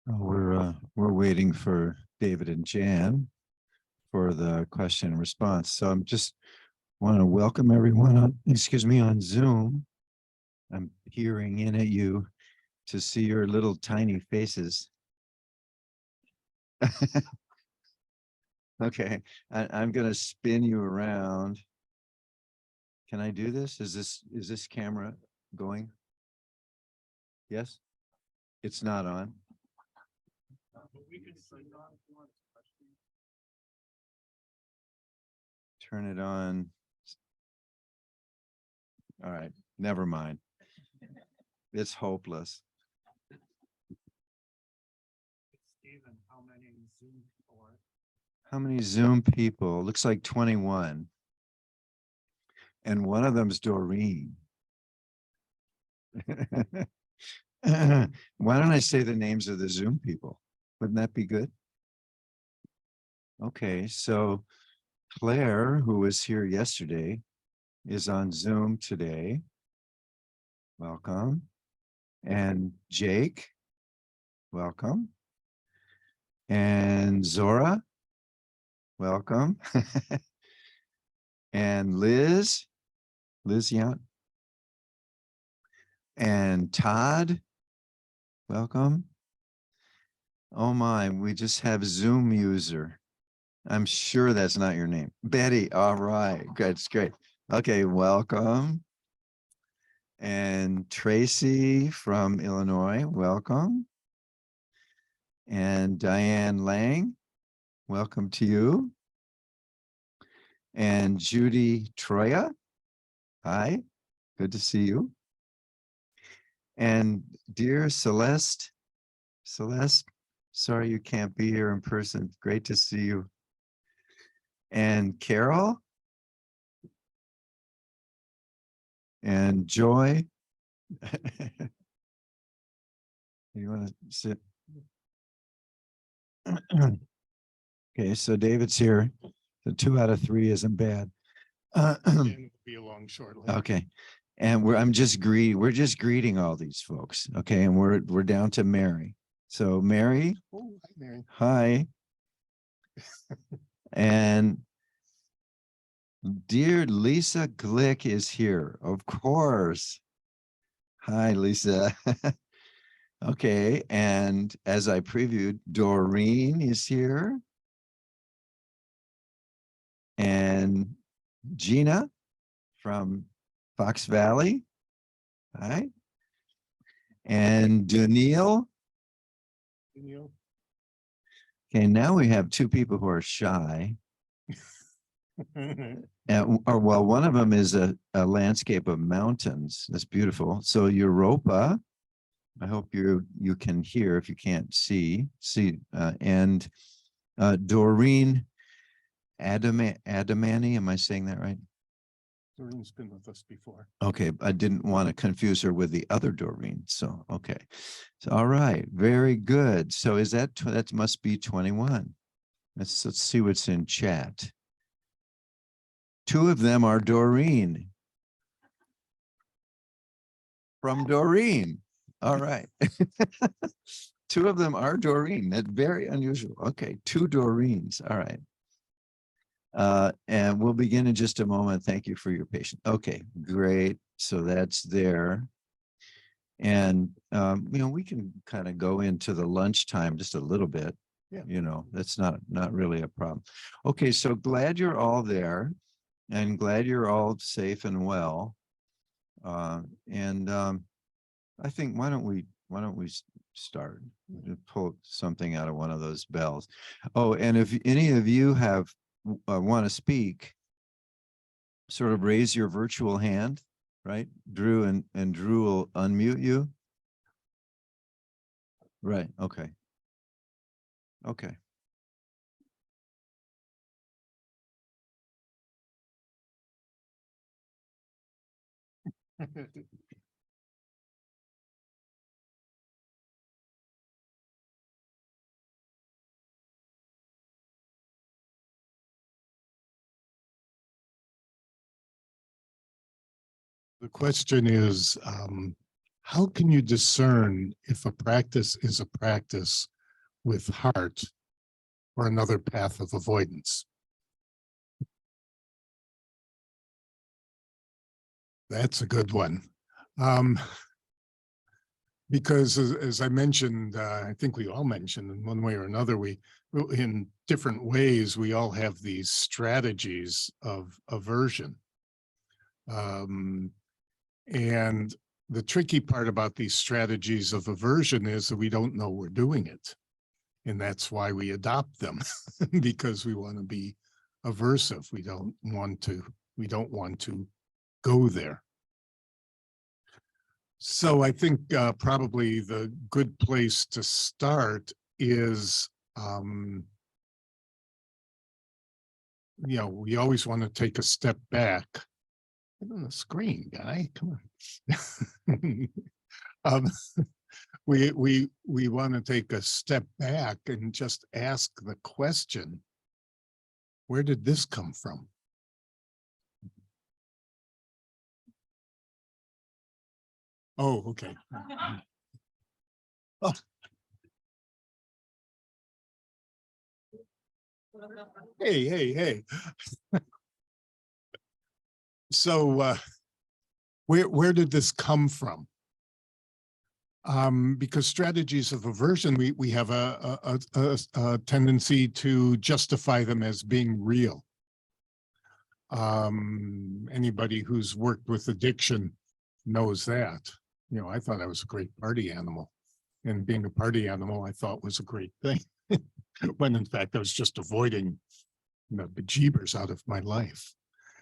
We're waiting for David and Jan for the question and response. So I'm just want to welcome everyone on, excuse me, on Zoom. I'm peering in at you to see your little tiny faces. Okay, I'm going to spin you around. Can I do this? Is this camera going? Yes? It's not on. Turn it on. All right, never mind. It's hopeless. Stephen, how many Zoom people are? How many Zoom people? Looks like 21. And one of them's Doreen. Why don't I say the names of the Zoom people? Wouldn't that be good? Okay, so Claire, who was here yesterday, is on Zoom today. Welcome. And Jake, welcome. And Zora, welcome. And Liz Young. And Todd, welcome. Oh my, we just have Zoom user. I'm sure that's not your name. Betty, all right, that's great. Okay, welcome. And Tracy from Illinois, welcome. And Diane Lang, welcome to you. And Judy Troya, hi, good to see you. And dear Celeste, sorry you can't be here in person. Great to see you. And Carol. And Joy. You want to sit? Okay, so David's here. The 2 out of 3 isn't bad. Will be along shortly. Okay. And we're just greeting all these folks. Okay. And we're down to Mary. So Mary. Oh, hi, Mary. Hi. And dear Lisa Glick is here. Of course. Hi, Lisa. Okay. And as I previewed, Doreen is here. And Gina from Fox Valley. Hi. And Daniil. Okay, now we have 2 people who are shy. Well, one of them is a landscape of mountains. That's beautiful. So Europa, I hope you can hear if you can't see. And Doreen Adamani, am I saying that right? Doreen's been with us before. Okay, I didn't want to confuse her with the other Doreen. So, okay. So, all right, very good. So is that must be 21. Let's see what's in chat. 2 of them are Doreen. From Doreen. All right. 2 of them are Doreen. That's very unusual. Okay, 2 Doreens. All right. And we'll begin in just a moment. Thank you for your patience. Okay, great. So that's there. And, we can kind of go into the lunchtime just a little bit. Yeah. That's not really a problem. Okay, so glad you're all there and glad you're all safe and well. I think why don't we start? Pull something out of one of those bells. Oh, and if any of you have want to speak, sort of raise your virtual hand, right? Drew and Drew will unmute you. Right. Okay. Okay. The question is, how can you discern if a practice is a practice with heart or another path of avoidance? That's a good one. Because as I mentioned, I think we all mentioned in one way or another, in different ways, we all have these strategies of aversion. And the tricky part about these strategies of aversion is that we don't know we're doing it. And that's why we adopt them, because we want to be aversive. We don't want to go there. So I think probably the good place to start is, we always want to take a step back. Get on the screen, guy, come on. We want to take a step back and just ask the question, where did this come from? Oh, okay. Oh. Hey. So where did this come from? Because strategies of aversion, we have a tendency to justify them as being real. Anybody who's worked with addiction knows that. I thought I was a great party animal, and being a party animal I thought was a great thing, when in fact I was just avoiding the bejeebers out of my life.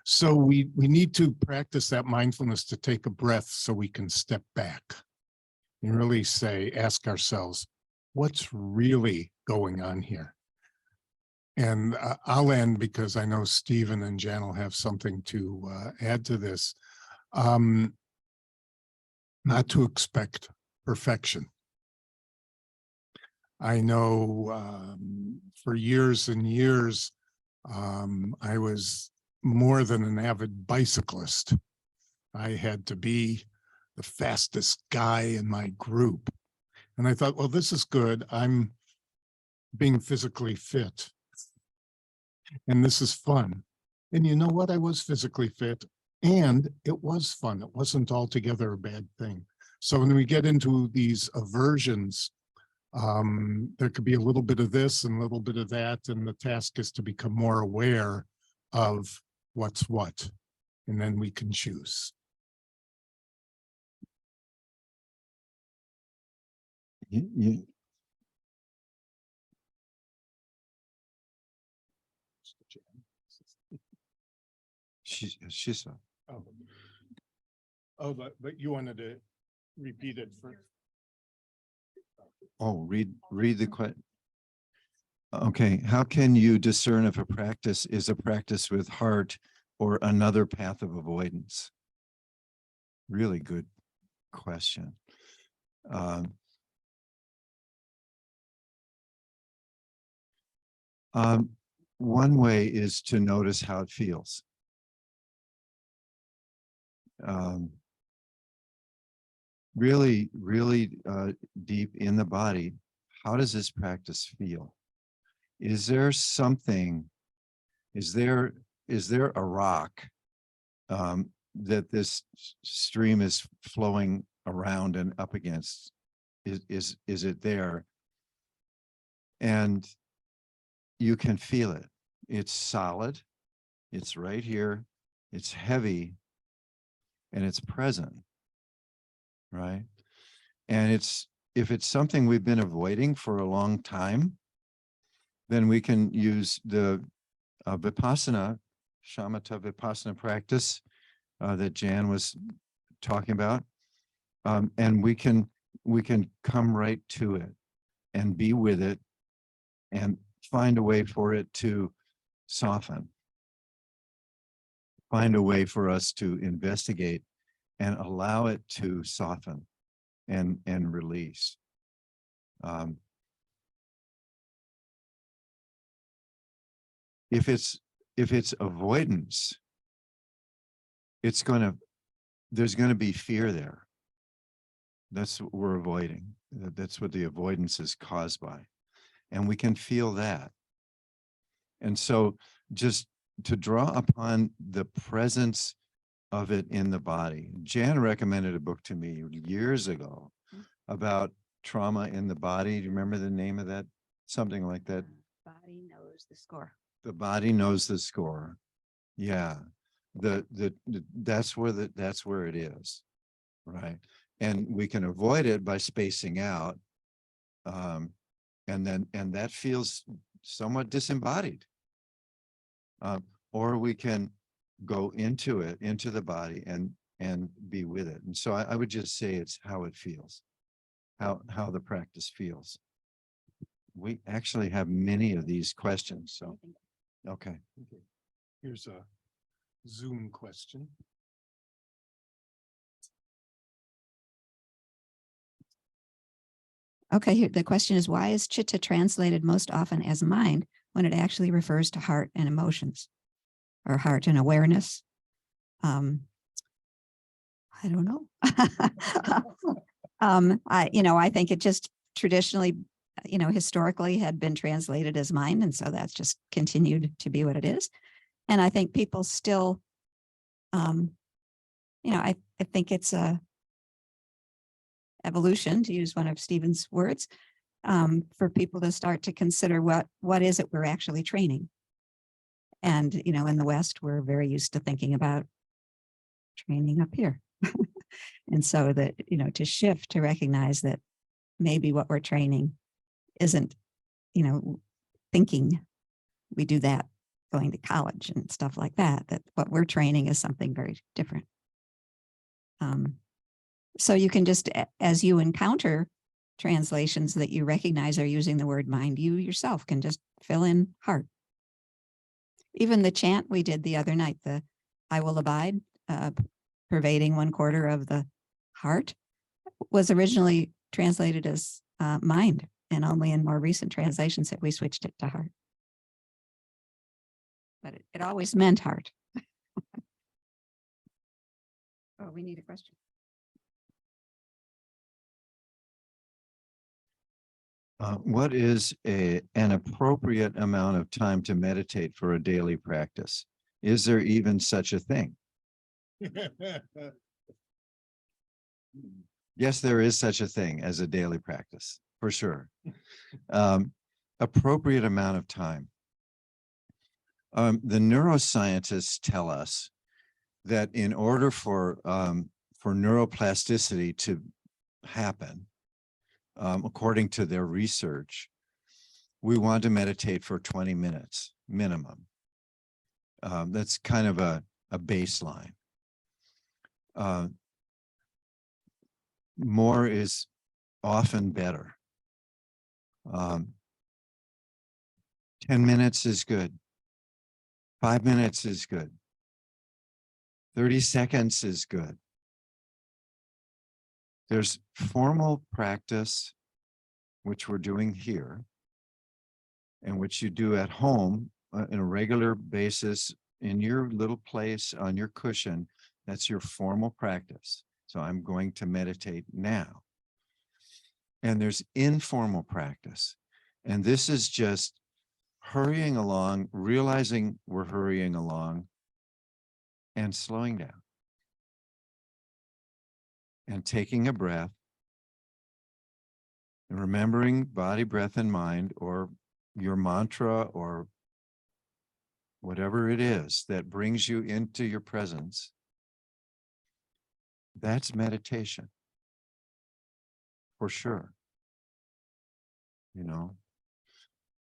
So we need to practice that mindfulness to take a breath so we can step back and really ask ourselves, what's really going on here? And I'll end because I know Stephen and Jan will have something to add to this. Not to expect perfection. I know for years and years, I was more than an avid bicyclist. I had to be the fastest guy in my group. And I thought, well, this is good. I'm being physically fit. And this is fun. And you know what? I was physically fit. And it was fun. It wasn't altogether a bad thing. So when we get into these aversions, there could be a little bit of this and a little bit of that. And the task is to become more aware of what's what. And then we can choose. She's But you wanted to repeat it for. Oh, read the question. Okay, how can you discern if a practice is a practice with heart or another path of avoidance? Really good question. One way is to notice how it feels. Really deep in the body, how does this practice feel? Is there something, is there a rock that this stream is flowing around and up against? Is it there? And you can feel it. It's solid. It's right here. It's heavy and it's present, right? And if it's something we've been avoiding for a long time, then we can use the Vipassana, Shamatha Vipassana practice that Jan was talking about. And we can come right to it and be with it and find a way for it to soften. Find a way for us to investigate and allow it to soften and release. If it's avoidance, there's going to be fear there. That's what we're avoiding. That's what the avoidance is caused by. and we can feel that. And so just to draw upon the presence of it in the body. Jan recommended a book to me years ago about trauma in the body. Do you remember the name of that? Something like that. Body knows the score. The body knows the score. Yeah. That's where it is. Right. And we can avoid it by spacing out. And that feels somewhat disembodied. Or we can go into it, into the body and be with it. And so I would just say it's how it feels, how the practice feels. We actually have many of these questions, so, okay. Here's a Zoom question. Okay, here, the question is, why is chitta translated most often as mind when it actually refers to heart and emotions or heart and awareness? I don't know. I think it just traditionally, historically had been translated as mind. And so that's just continued to be what it is. And I think people still, I think it's a evolution, to use one of Stephen's words, for people to start to consider what is it we're actually training. And, in the West, we're very used to thinking about training up here. And so that, to shift, to recognize that maybe what we're training isn't, thinking. We do that going to college and stuff like that, that what we're training is something very different. So you can just, as you encounter translations that you recognize are using the word mind, you yourself can just fill in heart. Even the chant we did the other night, the I will abide, pervading 1/4 of the heart, was originally translated as mind, and only in more recent translations that we switched it to heart. But it always meant heart. Oh, we need a question. What is an appropriate amount of time to meditate for a daily practice? Is there even such a thing? Yes, there is such a thing as a daily practice, for sure. Appropriate amount of time. The neuroscientists tell us that in order for neuroplasticity to happen, according to their research, we want to meditate for 20 minutes minimum. That's kind of a baseline. More is often better. 10 minutes is good. 5 minutes is good. 30 seconds is good. There's formal practice, which we're doing here, and which you do at home on a regular basis in your little place on your cushion. That's your formal practice. So I'm going to meditate now. And there's informal practice. And this is just hurrying along, realizing we're hurrying along, and slowing down. And taking a breath. And remembering body, breath, and mind, or your mantra, or whatever it is that brings you into your presence. That's meditation. For sure.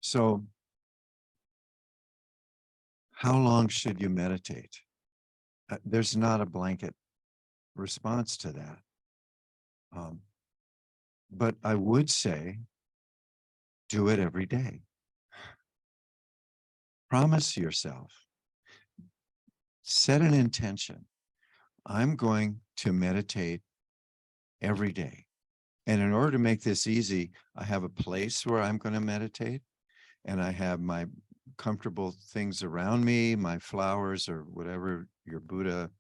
So how long should you meditate? There's not a blanket response to that. But I would say, do it every day. Promise yourself. Set an intention. I'm going to meditate every day. And in order to make this easy, I have a place where I'm going to meditate, and I have my comfortable things around me, my flowers or whatever, your Buddha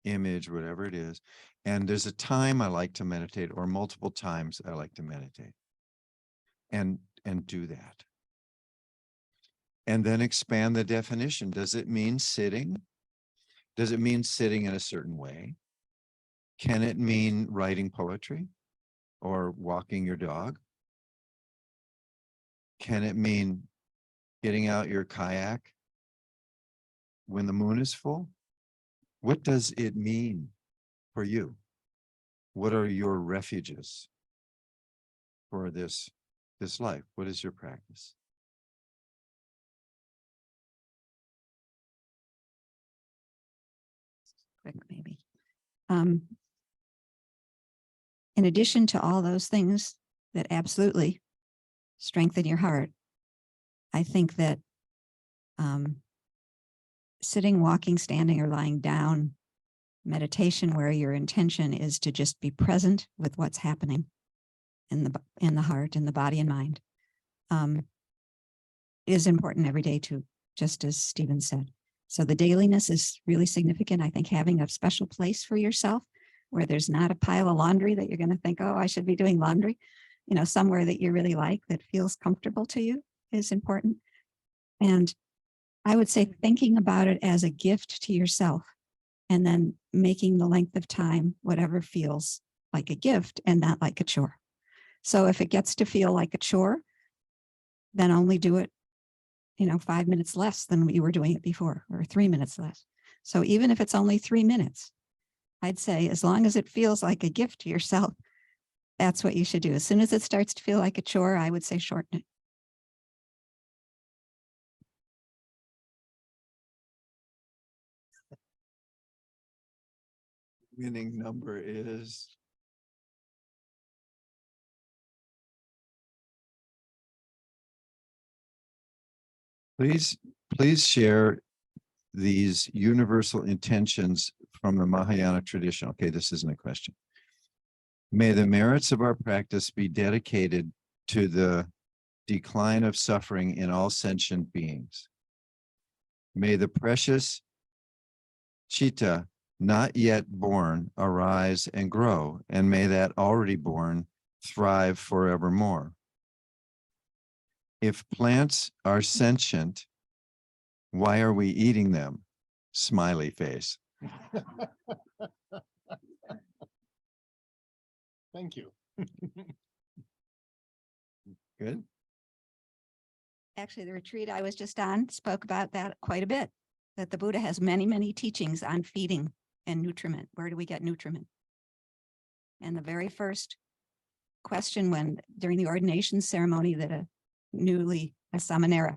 image, whatever it is. And there's a time I like to meditate, or multiple times I like to meditate. And and do that. And then expand the definition. Does it mean sitting? Does it mean sitting in a certain way? Can it mean writing poetry or walking your dog? Can it mean getting out your kayak when the moon is full? What does it mean for you? What are your refuges for this life? What is your practice? Quick, maybe. In addition to all those things that absolutely strengthen your heart, I think that sitting, walking, standing, or lying down meditation where your intention is to just be present with what's happening in the heart, in the body and mind, is important every day too, just as Stephen said. So the dailiness is really significant. I think having a special place for yourself where there's not a pile of laundry that you're going to think, oh, I should be doing laundry, you know, somewhere that you really like, that feels comfortable to you, is important. And I would say thinking about it as a gift to yourself, and then making the length of time whatever feels like a gift and not like a chore. So if it gets to feel like a chore, then only do it, 5 minutes less than you were doing it before, or 3 minutes less. So even if it's only 3 minutes, I'd say as long as it feels like a gift to yourself, that's what you should do. As soon as it starts to feel like a chore, I would say shorten it. Winning number is please share these universal intentions from the Mahayana tradition. Okay, this isn't a question. May the merits of our practice be dedicated to the decline of suffering in all sentient beings. May the precious chitta not yet born arise and grow, and may that already born thrive forevermore. If plants are sentient, why are we eating them? Smiley face. Thank you. Good. Actually, the retreat I was just on spoke about that quite a bit, that the Buddha has many, many teachings on feeding and nutriment. Where do we get nutriment? And the very first question during the ordination ceremony that a samanera,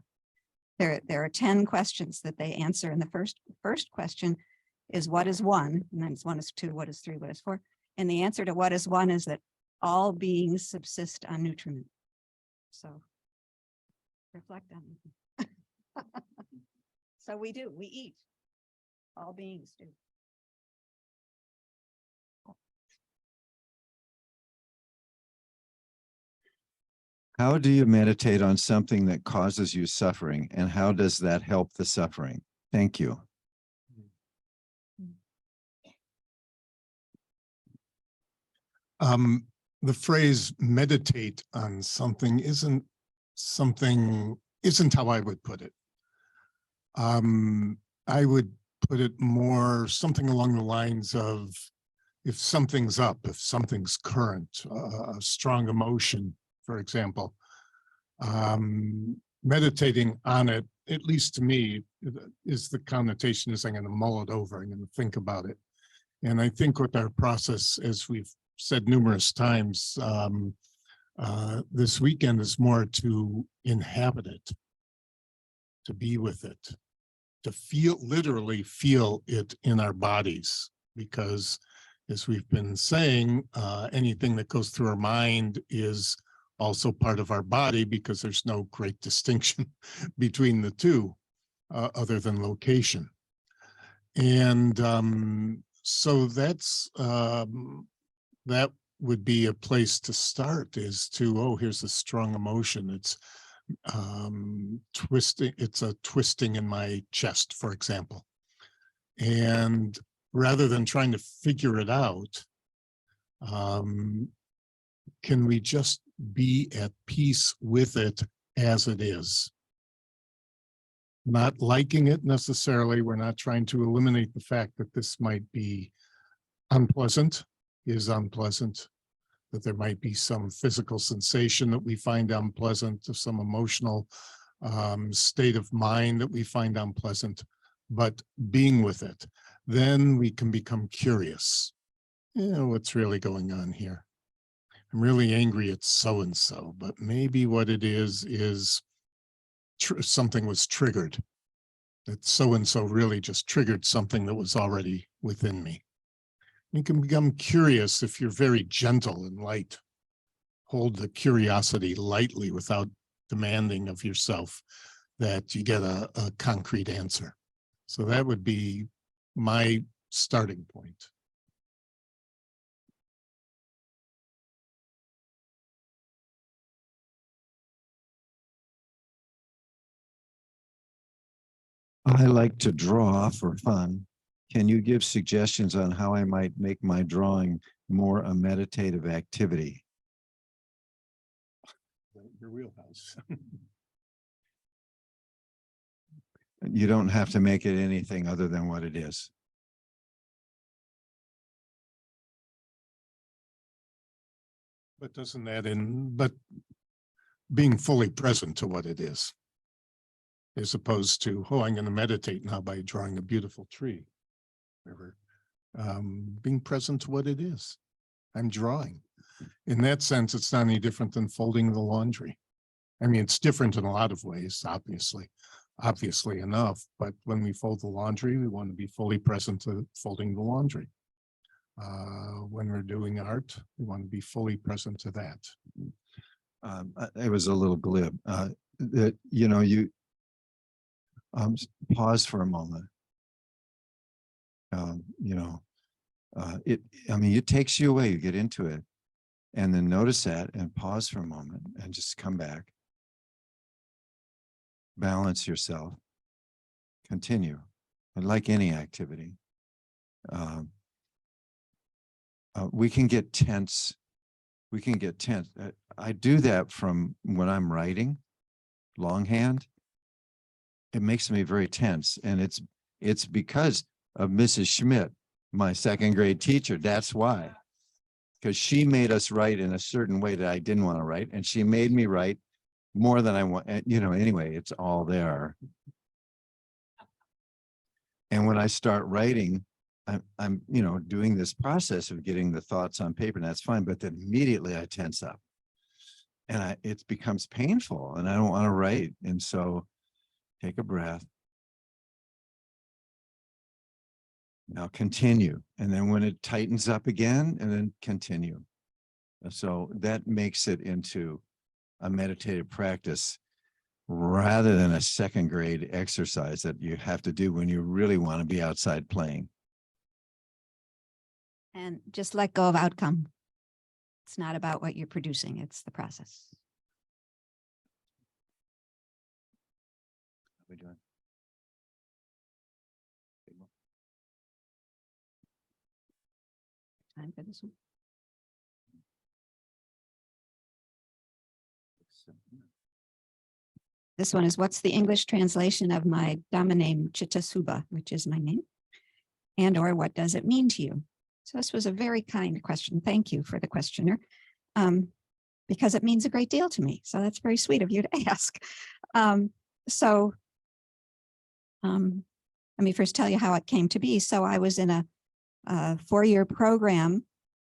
there are 10 questions that they answer. And the first question is, what is one? And then it's 1 is 2, what is 3, what is 4? And the answer to what is one is that all beings subsist on nutriment. So reflect on it. So we eat. All beings do. How do you meditate on something that causes you suffering, and how does that help the suffering? Thank you. The phrase meditate on something isn't how I would put it. I would put it more something along the lines of, if something's up, if something's current, a strong emotion, for example, meditating on it, at least to me, is the connotation is I'm going to mull it over, I'm going to think about it. And I think with our process, as we've said numerous times, this weekend is more to inhabit it, to be with it, to literally feel it in our bodies, because as we've been saying, anything that goes through our mind is also part of our body, because there's no great distinction between the two other than location. And so that would be a place to start, is to, oh, here's a strong emotion. It's twisting. It's a twisting in my chest, for example. And rather than trying to figure it out, can we just be at peace with it as it is? Not liking it necessarily. We're not trying to eliminate the fact that this might be unpleasant, that there might be some physical sensation that we find unpleasant, or some emotional state of mind that we find unpleasant, but being with it, then we can become curious. What's really going on here? I'm really angry at so-and-so, but maybe what it is something was triggered. That so-and-so really just triggered something that was already within me. You can become curious if you're very gentle and light. Hold the curiosity lightly without demanding of yourself that you get a concrete answer. So that would be my starting point. I like to draw for fun. Can you give suggestions on how I might make my drawing more a meditative activity? Your wheelhouse. You don't have to make it anything other than what it is. But but being fully present to what it is, as opposed to, oh, I'm going to meditate now by drawing a beautiful tree. Whatever. Being present to what it is. I'm drawing. In that sense, it's not any different than folding the laundry. I mean, it's different in a lot of ways, obviously enough, but when we fold the laundry, we want to be fully present to folding the laundry. When we're doing art, we want to be fully present to that. It was a little glib. That, you know, you pause for a moment. You know, I mean, it takes you away, you get into it, and then notice that and pause for a moment and just come back. Balance yourself, continue. And like any activity, we can get tense. I do that from when I'm writing longhand. It makes me very tense. And it's because of Mrs. Schmidt, my second grade teacher. That's why. Because she made us write in a certain way that I didn't want to write. And she made me write more than I want. You know, anyway, it's all there. And when I start writing, I'm, you know, doing this process of getting the thoughts on paper, and that's fine. But then immediately I tense up and it becomes painful and I don't want to write. And so take a breath. Now continue. And then when it tightens up again, and then continue. So that makes it into a meditative practice rather than a second grade exercise that you have to do when you really want to be outside playing. And just let go of outcome. It's not about what you're producing, it's the process. How we doing? Time for this one. This one is, what's the English translation of my Dhamma name Chittasuba, which is my name? And or what does it mean to you? So this was a very kind question. Thank you for the questioner, because it means a great deal to me. So that's very sweet of you to ask. Let me first tell you how it came to be. So I was in a 4-year program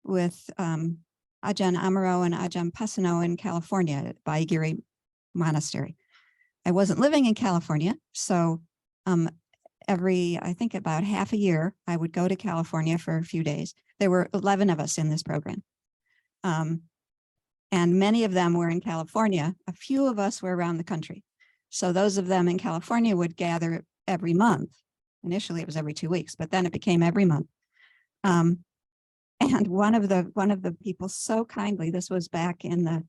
with Ajahn Amaro and Ajahn Pasano in California at Vaigiri Monastery. I wasn't living in California, so I think about half a year, I would go to California for a few days. There were 11 of us in this program. And many of them were in California. A few of us were around the country. So those of them in California would gather every month. Initially, it was every 2 weeks, but then it became every month. And one of the people so kindly, this was back in the,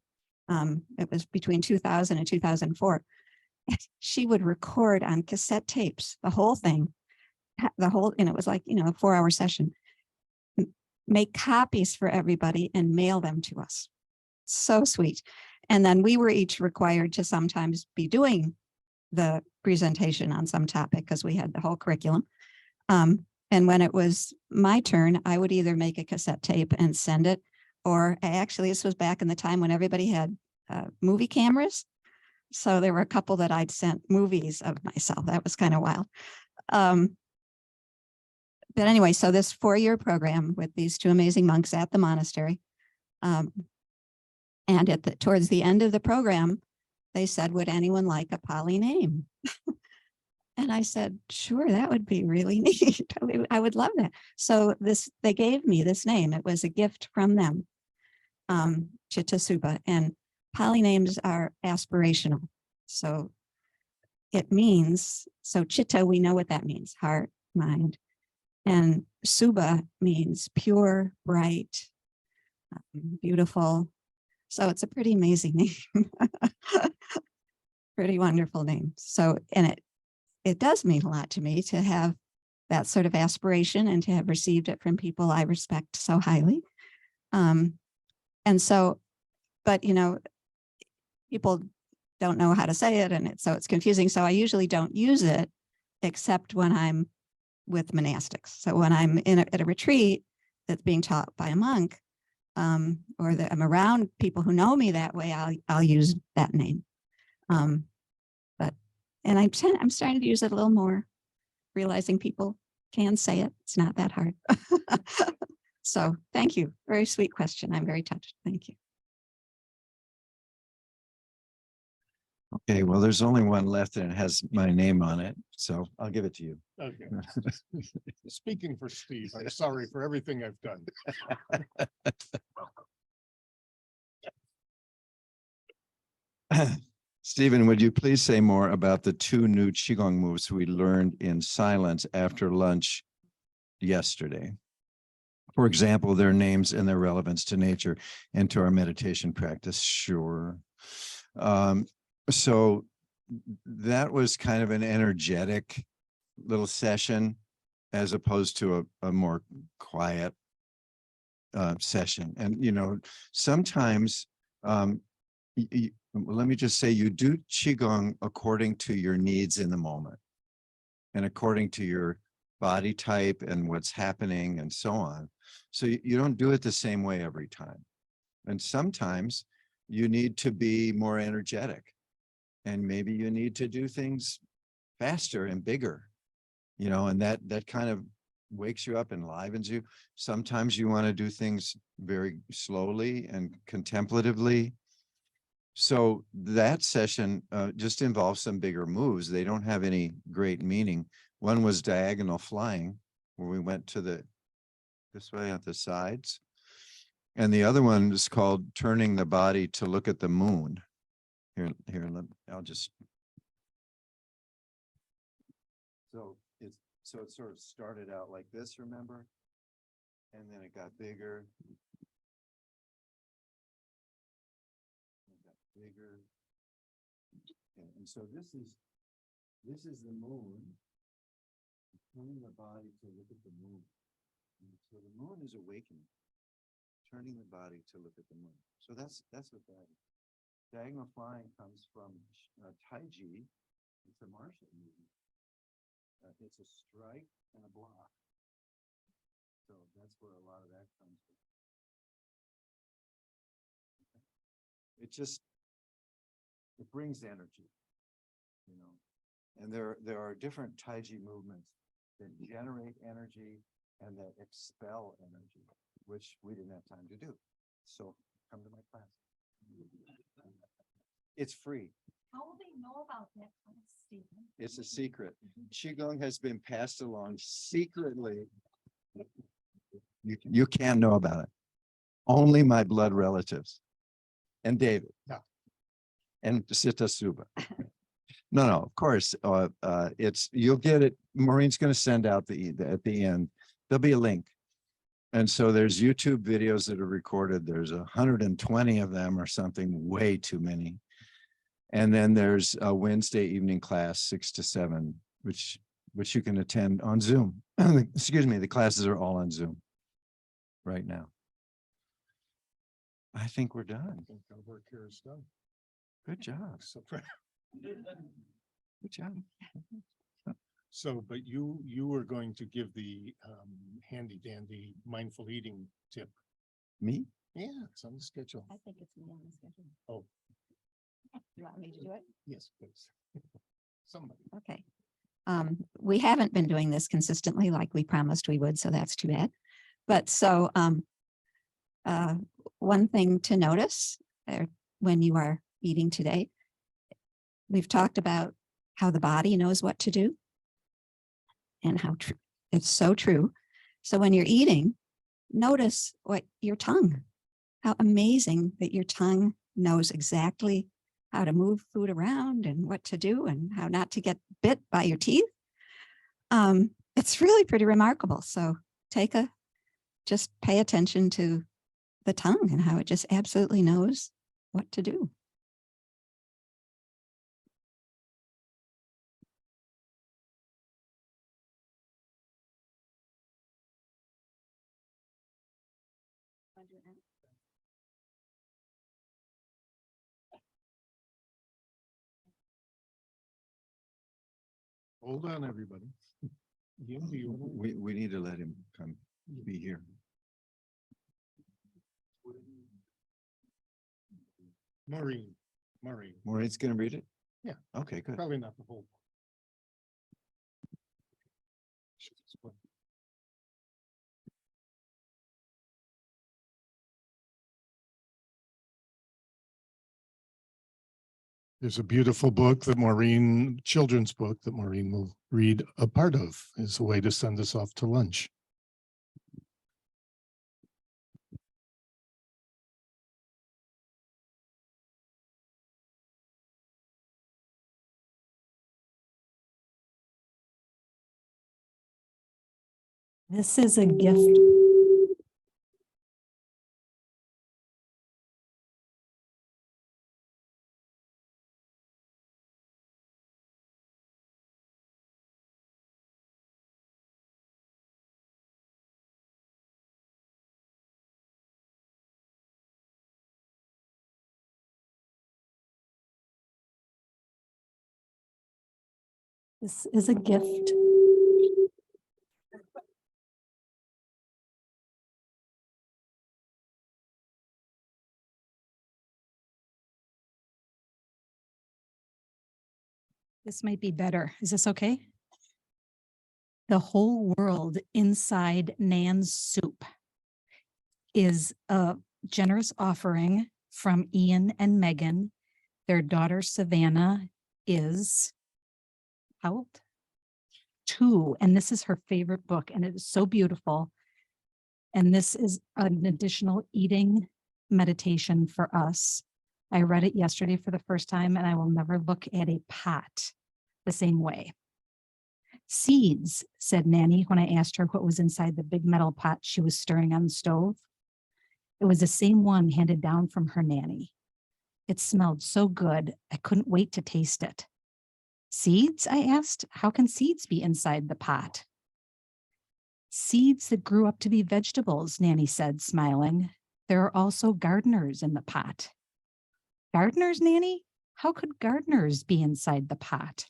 it was between 2000 and 2004. She would record on cassette tapes, the whole thing, and it was like, you know, a 4-hour session, make copies for everybody and mail them to us. so sweet. And then we were each required to sometimes be doing the presentation on some topic because we had the whole curriculum. And when it was my turn, I would either make a cassette tape and send it, or actually this was back in the time when everybody had movie cameras. So there were a couple that I'd sent movies of myself. That was kind of wild. But anyway, so this 4-year program with these 2 amazing monks at the monastery. And towards the end of the program, they said, would anyone like a Pali name? And I said, sure, that would be really neat. I would love that. So they gave me this name. It was a gift from them, Chitta Subba. And Pali names are aspirational. So it means, so Chitta, we know what that means, heart, mind. And Subba means pure, bright, beautiful. So it's a pretty amazing name. Pretty wonderful name. So, and it does mean a lot to me to have that sort of aspiration and to have received it from people I respect so highly. And so, but you know, people don't know how to say it, and so it's confusing. So I usually don't use it except when I'm with monastics. So when I'm at a retreat that's being taught by a monk, or that I'm around people who know me that way, I'll use that name. And I'm starting to use it a little more, realizing people can say it. It's not that hard. So thank you. Very sweet question. I'm very touched. Thank you. Okay, well, there's only one left and it has my name on it, so I'll give it to you. Okay. Speaking for Steve, I'm sorry for everything I've done. Stephen, would you please say more about the 2 new Qigong moves we learned in silence after lunch yesterday? For example, their names and their relevance to nature and to our meditation practice. Sure. So that was kind of an energetic little session as opposed to a more quiet session. And, you know, sometimes, let me just say, you do Qigong according to your needs in the moment and according to your body type and what's happening and so on. So you don't do it the same way every time. And sometimes you need to be more energetic, and maybe you need to do things faster and bigger, you know, and that kind of wakes you up, enlivens you. Sometimes you want to do things very slowly and contemplatively. So that session just involves some bigger moves. They don't have any great meaning. One was diagonal flying, where we went to this way at the sides. And the other one is called turning the body to look at the moon. Here, I'll just. So it sort of started out like this, remember? And then it got bigger. Bigger. And so this is the moon, turning the body to look at the moon. And so the moon is awakening, turning the body to look at the moon. So that's what that is. Diagonal flying comes from Taiji. It's a martial movement. It's a strike and a block. So that's where a lot of that comes from. It brings energy, you know, and there are different Taiji movements that generate energy and that expel energy, which we didn't have time to do. So come to my class. It's free. How will they know about that class, Stephen? It's a secret. Qigong has been passed along secretly. You can't know about it. Only my blood relatives and David. Yeah. And Chitta Subba. No, of course, you'll get it. Maureen's going to send out at the end. There'll be a link. And so there's YouTube videos that are recorded. There's 120 of them or something, way too many. And then there's a Wednesday evening class, 6 to 7, which you can attend on Zoom. Excuse me, the classes are all on Zoom right now. I I think we're done. I think our work here is done. Good job. So, Good job. so, but you were going to give the handy dandy mindful eating tip. Me? Yeah, it's on the schedule. I think it's me on the schedule. Oh, You want me to do it? yes, please. Somebody. Okay. We haven't been doing this consistently like we promised we would, so that's too bad. But so, one thing to notice when you are eating today, we've talked about how the body knows what to do and how it's so true. So when you're eating, notice what your tongue, how amazing that your tongue knows exactly how to move food around and what to do and how not to get bit by your teeth. It's really pretty remarkable. So just pay attention to the tongue and how it just absolutely knows what to do. Hold on, everybody. Ian, do you wanna- We need to let him come be here. Maureen. Maureen's gonna read it? Yeah. Okay, good. Probably not the whole. There's a beautiful book that Maureen, children's book that Maureen will read a part of as a way to send us off to lunch. This is a gift. This is a gift. This might be better. Is this okay? The whole world inside Nan's soup is a generous offering from Ian and Megan. Their daughter Savannah is how old? 2, and this is her favorite book, and it is so beautiful. And this is an additional eating meditation for us. I read it yesterday for the first time, and I will never look at a pot the same way. Seeds, said Nanny when I asked her what was inside the big metal pot she was stirring on the stove. It was the same one handed down from her nanny. It smelled so good, I couldn't wait to taste it. Seeds, I asked, how can seeds be inside the pot? Seeds that grew up to be vegetables, Nanny said, smiling. There are also gardeners in the pot. Gardeners, Nanny? How could gardeners be inside the pot?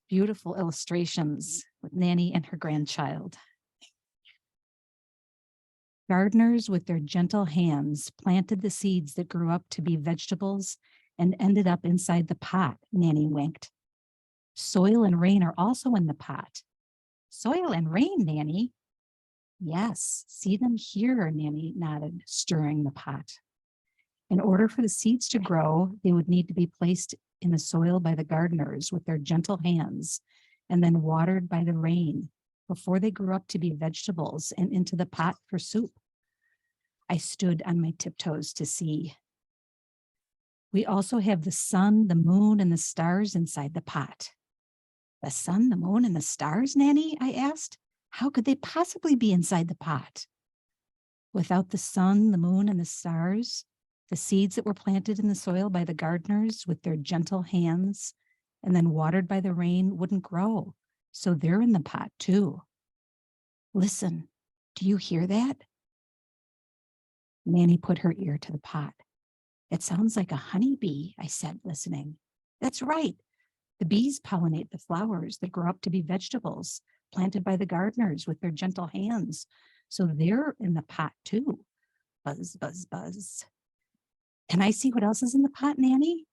Beautiful illustrations with Nanny and her grandchild. Gardeners with their gentle hands planted the seeds that grew up to be vegetables and ended up inside the pot, Nanny winked. Soil and rain are also in the pot. Soil and rain, Nanny? Yes, see them here, Nanny nodded, stirring the pot. In order for the seeds to grow, they would need to be placed in the soil by the gardeners with their gentle hands and then watered by the rain before they grew up to be vegetables and into the pot for soup. I stood on my tiptoes to see. We also have the sun, the moon, and the stars inside the pot. The sun, the moon, and the stars, Nanny? I asked. How could they possibly be inside the pot? Without the sun, the moon, and the stars, the seeds that were planted in the soil by the gardeners with their gentle hands and then watered by the rain wouldn't grow. So they're in the pot too. Listen, do you hear that? Nanny put her ear to the pot. It sounds like a honeybee, I said, listening. That's right. The bees pollinate the flowers that grow up to be vegetables planted by the gardeners with their gentle hands. So they're in the pot too. Buzz, buzz, buzz. Can I see what else is in the pot, Nanny?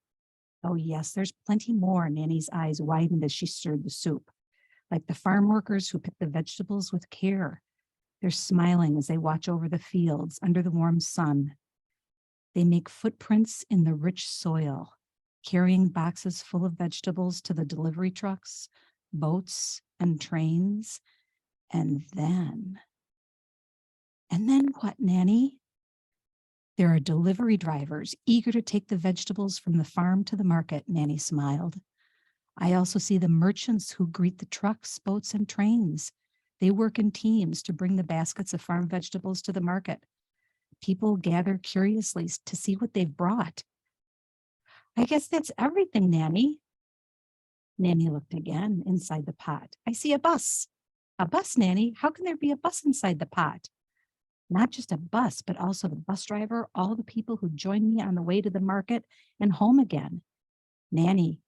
Oh, yes, there's plenty more. Nanny's eyes widened as she stirred the soup. Like the farm workers who pick the vegetables with care. They're smiling as they watch over the fields under the warm sun. They make footprints in the rich soil, carrying boxes full of vegetables to the delivery trucks, boats, and trains. And then what, Nanny? There are delivery drivers eager to take the vegetables from the farm to the market, Nanny smiled. I also see the merchants who greet the trucks, boats, and trains. They work in teams to bring the baskets of farm vegetables to the market. People gather curiously to see what they've brought. I guess that's everything, Nanny. Nanny looked again inside the pot. I see a bus. A bus, Nanny? How can there be a bus inside the pot? Not just a bus, but also the bus driver, all the people who joined me on the way to the market and home again. Nanny,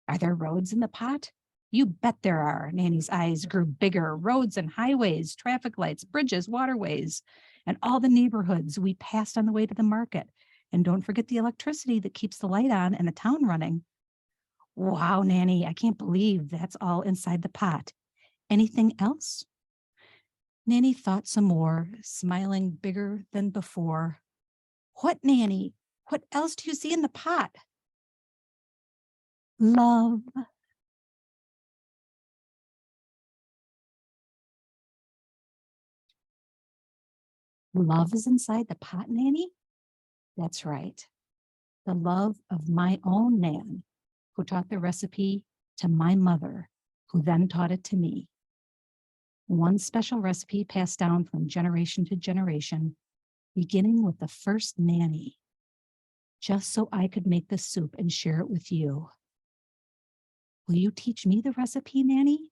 are there roads in the pot? You bet there are. Nanny's eyes grew bigger. Roads and highways, traffic lights, bridges, waterways, and all the neighborhoods we passed on the way to the market. And don't forget the electricity that keeps the light on and the town running. Wow, Nanny, I can't believe that's all inside the pot. Anything else? Nanny thought some more, smiling bigger than before. What, Nanny? What else do you see in the pot? Love. Love is inside the pot, Nanny? That's right. The love of my own Nan, who taught the recipe to my mother, who then taught it to me. One special recipe passed down from generation to generation, beginning with the first Nanny, just so I could make the soup and share it with you. Will you teach me the recipe, Nanny?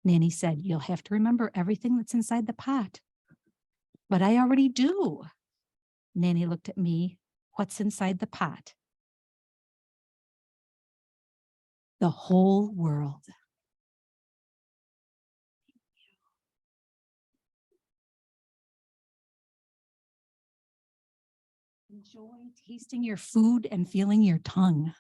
Nanny said, you'll have to remember everything that's inside the pot. But I already do. Nanny looked at me. What's inside the pot? The whole world. Enjoy tasting your food and feeling your tongue.